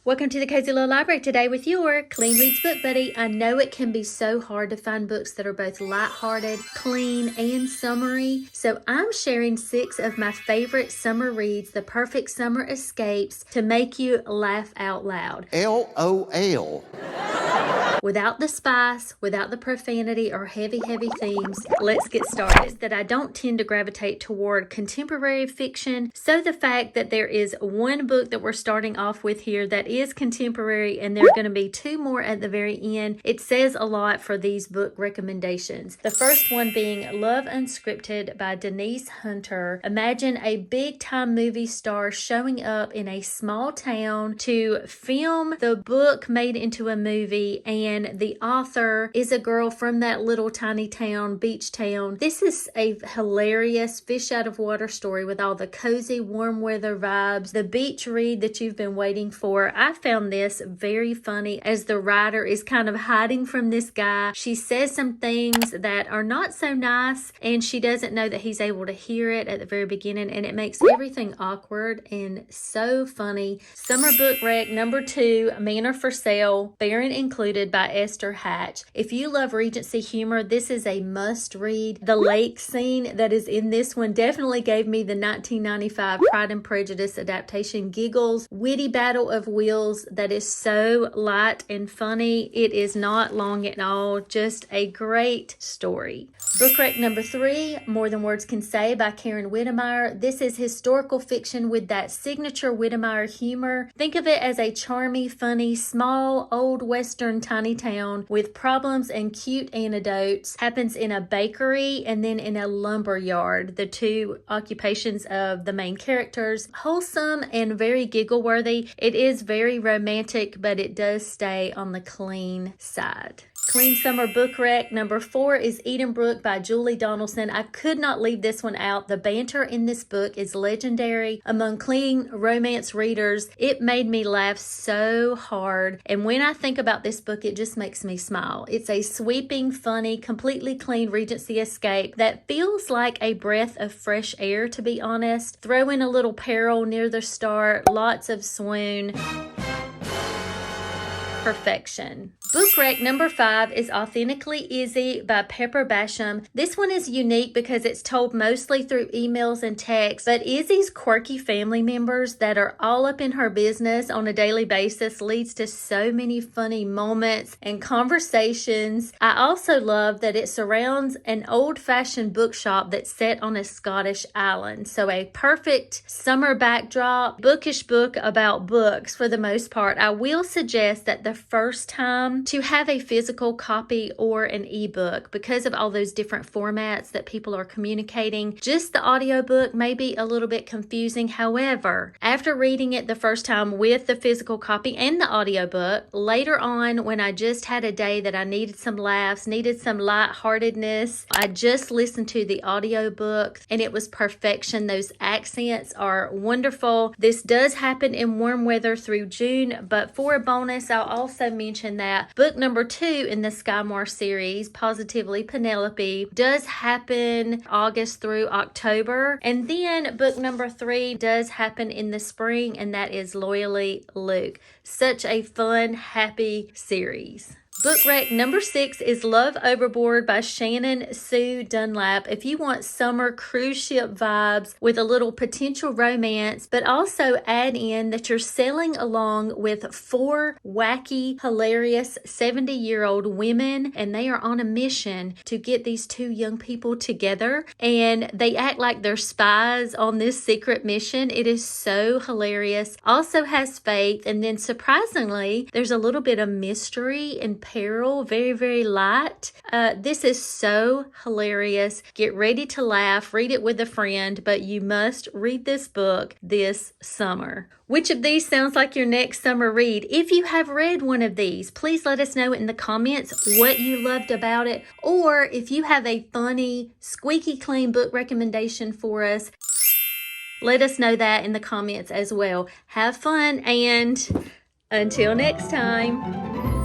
Welcome to the Cozy Little Library today with your Clean Reads Book Buddy. I know it can be so hard to find books that are both lighthearted, clean, and summery. So I'm sharing 6 of my favorite summer reads, the perfect summer escapes to make you laugh out loud. LOL. Without the spice, without the profanity or heavy themes, let's get started. That I don't tend to gravitate toward contemporary fiction, so the fact that there is one book that we're starting off with here that is contemporary and there are going to be 2 more at the very end, it says a lot for these book recommendations. The first one being Love Unscripted by Denise Hunter. Imagine a big-time movie star showing up in a small town to film the book made into a movie, and the author is a girl from that little tiny town, beach town. This is a hilarious fish out of water story with all the cozy warm weather vibes, the beach read that you've been waiting for. I found this very funny as the writer is kind of hiding from this guy. She says some things that are not so nice and she doesn't know that he's able to hear it at the very beginning, and it makes everything awkward and so funny. Summer Book Rec number 2, Manor for Sale, Baron Included by Esther. If you love Regency humor, this is a must read. The lake scene that is in this one definitely gave me the 1995 Pride and Prejudice adaptation giggles. Witty battle of wills that is so light and funny. It is not long at all. Just a great story. Book Rec number 3, More Than Words Can Say by Karen Witemeyer. This is historical fiction with that signature Witemeyer humor. Think of it as a charmy, funny, small, old western tiny town with problems and cute anecdotes. Happens in a bakery and then in a lumber yard, the 2 occupations of the main characters. Wholesome and very giggle-worthy. It is very romantic, but it does stay on the clean side. Clean Summer Book Rec number 4 is Edenbrooke by Julie Donaldson. I could not leave this one out. The banter in this book is legendary among clean romance readers. It made me laugh so hard, and when I think about this book, it just makes me smile. It's a sweeping, funny, completely clean Regency escape that feels like a breath of fresh air, to be honest. Throw in a little peril near the start, lots of swoon. Perfection. Book Rec number 5 is Authentically Izzy by Pepper Basham. This one is unique because it's told mostly through emails and texts, but Izzy's quirky family members that are all up in her business on a daily basis leads to so many funny moments and conversations. I also love that it surrounds an old-fashioned bookshop that's set on a Scottish island. So a perfect summer backdrop, bookish book about books for the most part. I will suggest that the first time to have a physical copy or an ebook, because of all those different formats that people are communicating, just the audiobook may be a little bit confusing. However, after reading it the first time with the physical copy and the audiobook, later on when I just had a day that I needed some laughs, needed some lightheartedness, I just listened to the audiobook and it was perfection. Those accents are wonderful. This does happen in warm weather through June, but for a bonus, I'll also mention that book number 2 in the Skymore series, Positively Penelope, does happen August through October. And then book number 3 does happen in the spring, and that is Loyally Luke. Such a fun, happy series. Book Rec number 6 is Love Overboard by Shannon Sue Dunlap. If you want summer cruise ship vibes with a little potential romance, but also add in that you're sailing along with 4 wacky, hilarious 70-year-old women, and they are on a mission to get these 2 young people together, and they act like they're spies on this secret mission. It is so hilarious. Also has faith, and then surprisingly, there's a little bit of mystery and peril, very light. This is so hilarious. Get ready to laugh. Read it with a friend, but you must read this book this summer. Which of these sounds like your next summer read? If you have read one of these, please let us know in the comments what you loved about it, or if you have a funny, squeaky clean book recommendation for us, let us know that in the comments as well. Have fun, and until next time.